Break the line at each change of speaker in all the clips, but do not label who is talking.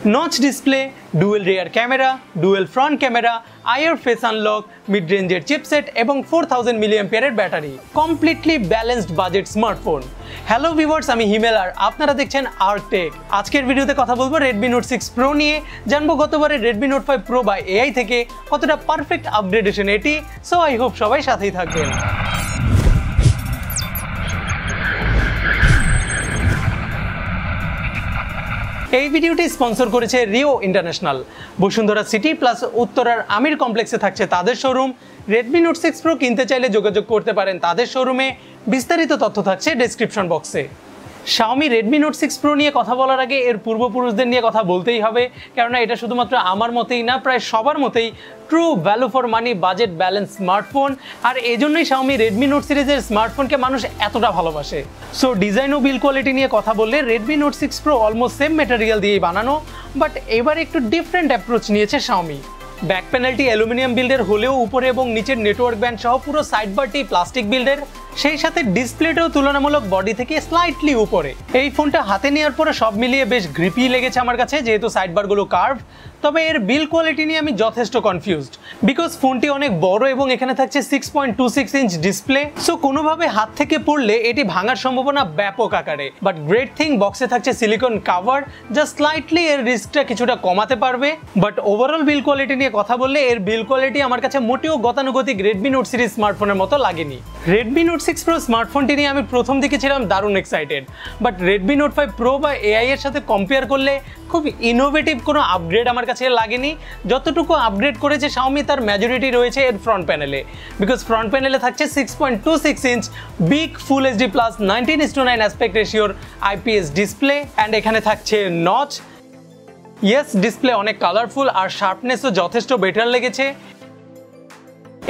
Notch display, dual rear camera, dual front camera, IR face unlock, mid রেঞ্জের chipset এবং 4000 mAh battery. Completely balanced budget smartphone. Hello viewers, আমি হিমেল আর আপনারা দেখছেন আর্টেক। আজকের ভিডিওতে কথা বলবো Redmi Note 6 Pro নিয়ে, জানবো গতবারে Redmi Note 5 Pro বা AI থেকে কতটা পারফেক্ট আপগ্রেডেশন এটি। সো আই হোপ সবাই সাথেই থাকবেন। এই ভিডিওটি স্পন্সর করেছে Rio international. Bashundhara city plus উত্তরার আমির কমপ্লেক্সে থাকছে তাদের শোরুম। Redmi Note 6 Pro কিনতে চাইলে যোগাযোগ করতে পারেন তাদের শোরুমে। বিস্তারিত তথ্য থাকছে ডেসক্রিপশন বক্সে। Xiaomi Redmi Note 6 Pro নিয়ে কথা বলার আগে এর পূর্বপুরুষদের নিয়ে কথা বলতেই হবে, কেননা এটা শুধুমাত্র আমার মতেই না, প্রায় সবার মতেই true value for money budget balance smartphone. আর এজন্যই Xiaomi Redmi Note সিরিজের স্মার্টফোনকে মানুষ এতটা ভালোবাসে। সো ডিজাইন ও বিল কোয়ালিটি নিয়ে কথা বললে Redmi Note 6 Pro almost same material দিয়েই বানানো, বাট এবার একটু ডিফারেন্ট অ্যাপ্রোচ নিয়েছে Xiaomi। ব্যাক প্যানেলটি অ্যালুমিনিয়াম বিল্ডের হলেও উপরে এবং নিচের নেটওয়ার্ক ব্যান্ড সহ পুরো সাইড বারটি প্লাস্টিক বিল্ডের, সেই সাথে ডিসপ্লেটাও তুলনামূলক বডি থেকে স্লাইটলি উপরে। এই ফোনটা হাতে নেওয়ার পরে সব মিলিয়ে বেশ গ্রিপি লেগেছে আমার কাছে, যেহেতু সাইড বারগুলো কার্ভ। তবে এর বিল কোয়ালিটি নিয়ে আমি যথেষ্ট কনফিউজড, বিকজ ফোনটি অনেক বড় এবং এখানে থাকছে 6.26 ইঞ্চ ডিসপ্লে। সো কোনোভাবে হাত থেকে পড়লে এটি ভাঙার সম্ভাবনা ব্যাপক আকারে। বাট গ্রেট থিং, বক্সে থাকছে সিলিকন কাভার, যা স্লাইটলি এর রিস্কটা কিছুটা কমাতে পারবে। বাট ওভারঅল বিল কোয়ালিটি নিয়ে কথা বললে এর বিল কোয়ালিটি আমার কাছে মোটেও গতানুগতিক Redmi Note সিরিজ স্মার্টফোনের মতো লাগেনি। Redmi Note 6 Pro স্মার্টফোনটি নিয়ে আমি প্রথম দিকে ছিলাম দারুণ excited, but Redmi Note 5 Pro বা AI এর সাথে কম্পেয়ার করলে খুব ইনোভেটিভ কোনো আপগ্রেড আমার কাছে লাগেনি। যতটুকু আপগ্রেড করেছে Xiaomi তার মেজরিটি রয়েছে এর ফ্রন্ট প্যানেলে, বিকজ ফ্রন্ট প্যানেলে থাকছে 6.26 inch big full HD plus 19:9 aspect রেশিওর IPS ডিসপ্লে, অ্যান্ড এখানে থাকছে নচ। ইয়েস, ডিসপ্লে অনেক কালারফুল আর শার্পনেসও যথেষ্ট বেটার লেগেছে।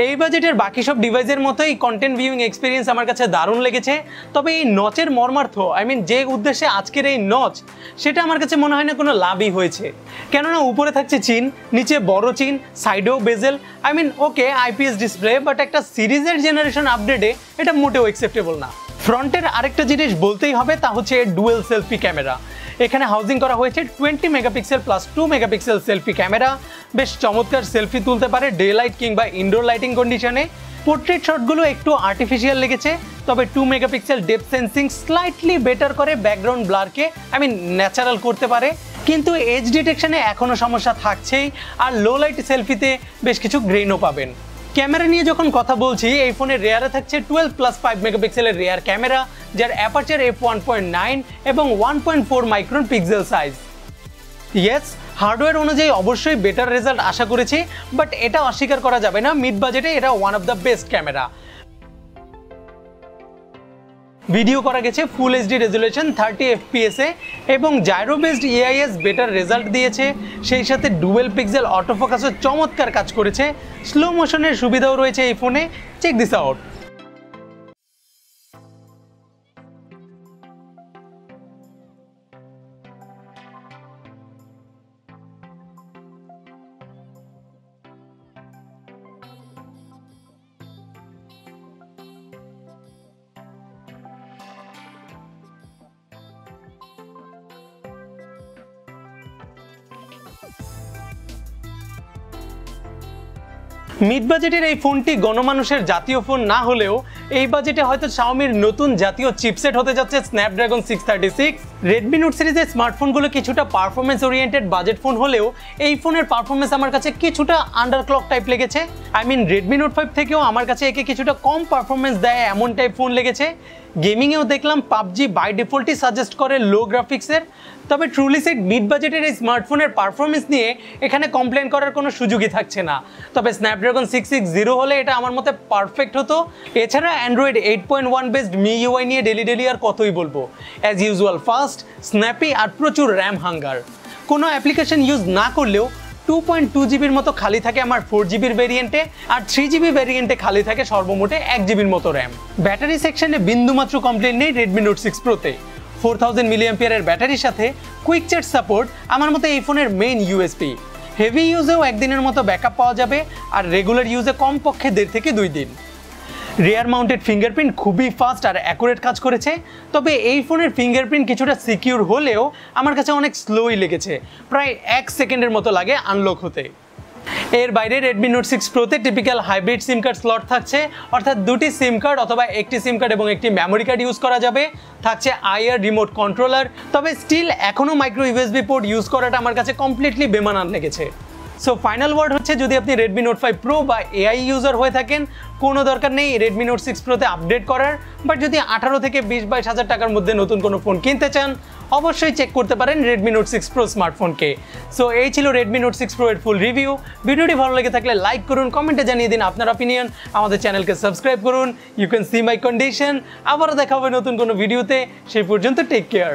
এই বাজেটের বাকি সব ডিভাইসের মতোই কন্টেন্ট ভিউইং এক্সপিরিয়েন্স আমার কাছে দারুণ লেগেছে। তবে এই নচের মর্মার্থ, যে উদ্দেশ্যে আজকের এই নচ, সেটা আমার কাছে মনে হয় না কোনো লাভই হয়েছে। কেননা উপরে থাকছে চিন, নিচে বড় চিন, সাইডেও বেজেল। ওকে IPS ডিসপ্লে, বাট একটা সিরিজের জেনারেশন আপডেটে এটা মোটেও অ্যাকসেপ্টেবল না। ফ্রন্টের আরেকটা জিনিস বলতেই হবে, তা হচ্ছে ডুয়েল সেলফি ক্যামেরা। এখানে হাউজিং করা হয়েছে 20 megapixel plus 2 megapixel selfie camera. বেশ চমৎকার সেলফি তুলতে পারে ডে লাইট কিংবা ইনডোর লাইটিং কন্ডিশনে। পোর্ট্রেট শটগুলো একটু আর্টিফিশিয়াল লেগেছে, তবে 2 megapixel depth sensing slightly better করে ব্যাকগ্রাউন্ড ব্লারকে ন্যাচারাল করতে পারে। কিন্তু এজ ডিটেকশনে এখনও সমস্যা থাকছেই, আর লো লাইট সেলফিতে বেশ কিছু গ্রেইনও পাবেন। ক্যামেরা নিয়ে যখন কথা বলছি, এই ফোনের রেয়ারে থাকছে 12+5 মেগাপিক্সেলের রেয়ার ক্যামেরা, যার অ্যাপারচার f1.9 এবং 1.4 micron pixel size. Yes, hardware অনুযায়ী অবশ্যই বেটার রেজাল্ট আশা করেছি, বাট এটা অস্বীকার করা যাবে না, মিড বাজেটে এটা one of the best camera. Video করা গেছে ফুল HD রেজুলেশন 30 FPS এ, এবং gyro based AIS better result দিয়েছে। সেই সাথে ডুয়েল পিক্সেল অটোফোকাসও চমৎকার কাজ করেছে। স্লো মোশনের সুবিধাও রয়েছে এই ফোনে। Check this out. মিড বাজেটের এই ফোনটি গণমানুষের জাতীয় ফোন না হলেও এই বাজেটে হয়তো Xiaomiর নতুন জাতীয় চিপসেট হতে যাচ্ছে স্ন্যাপড্রাগন 636। Redmi Note সিরিজের স্মার্টফোনগুলো কিছুটা পারফরমেন্স ওরিয়েন্টেড বাজেট ফোন হলেও এই ফোনের পারফরমেন্স আমার কাছে কিছুটা আন্ডারক্লক টাইপ লেগেছে। Redmi Note 5 থেকেও আমার কাছে একে কিছুটা কম পারফরমেন্স দেয় এমন টাইপ ফোন লেগেছে। গেমিংয়েও দেখলাম PUBG বাই ডিফল্টই সাজেস্ট করে লো গ্রাফিক্সের। তবে ট্রুলি সেট মিড বাজেটের এই স্মার্টফোনের পারফরমেন্স নিয়ে এখানে কমপ্লেন করার কোনো সুযোগই থাকছে না। তবে স্ন্যাপড্রাগন 660 হলে এটা আমার মতে পারফেক্ট হতো। এছাড়া অ্যান্ড্রয়েড 8.1 বেসড MIUI নিয়ে ডেলি আর কতই বলবো। অ্যাজ ইউজুয়াল ফাস্ট, স্ন্যাপি আর প্রচুর র্যাম হাঙ্গার। কোনো অ্যাপ্লিকেশন ইউজ না করলেও 2.2 জিবির মতো খালি থাকে আমার 4 জিবির ভেরিয়েন্টে, আর 3 জিবি ভেরিয়েন্টে খালি থাকে সর্বমোটে 1 জিবির মতো র্যাম। ব্যাটারি সেকশনে বিন্দুমাত্র কমপ্লেন নেই Redmi Note 6 Proতে। 4000 mAh এর ব্যাটারির সাথে কুইক চার্জ সাপোর্ট আমার মতে এই ফোনের মেইন USP। হেভি ইউজেও একদিনের মতো ব্যাকআপ পাওয়া যাবে, আর রেগুলার ইউজে কমপক্ষে 1.5 থেকে 2 দিন। রিয়ার মাউন্টেড ফিঙ্গারপ্রিন্ট খুবই ফাস্ট আর অ্যাকুরেট কাজ করেছে, তবে এই ফোনের ফিঙ্গারপ্রিন্ট কিছুটা সিকিউর হলেও আমার কাছে অনেক স্লোই লেগেছে, প্রায় 1 সেকেন্ডের মতো লাগে আনলক হতে। এর বাইরে Redmi Note 6 Pro তে টিপিক্যাল হাইব্রিড সিম কার্ড স্লট থাকছে, অর্থাৎ দুটি সিম কার্ড অথবা একটি সিম কার্ড এবং একটি মেমোরি কার্ড ইউজ করা যাবে। থাকছে আইআর রিমোট কন্ট্রোলার, তবে স্টিল এখনও মাইক্রো ইউএসবি পোর্ট ইউজ করাটা আমার কাছে কমপ্লিটলি বেমানান লেগেছে। সো ফাইনাল ওয়ার্ড হচ্ছে, যদি আপনি Redmi Note 5 Pro বা AI ইউজার হয়ে থাকেন, কোনো দরকার নেই Redmi Note 6 Pro তে আপডেট করার। বাট যদি 18 থেকে 20-22 হাজার টাকার মধ্যে নতুন কোনো ফোন কিনতে চান, অবশ্যই চেক করতে পারেন Redmi Note 6 Pro স্মার্টফোনকে। সো এই ছিল Redmi Note 6 Pro এর ফুল রিভিউ। ভিডিওটি ভালো লেগে থাকলে লাইক করুন, কমেন্টে জানিয়ে দিন আপনার অপিনিয়ন, আমাদের চ্যানেলকে সাবস্ক্রাইব করুন। You can see my condition. আবারও দেখা হবে নতুন কোনো ভিডিওতে, সেই পর্যন্ত টেক কেয়ার।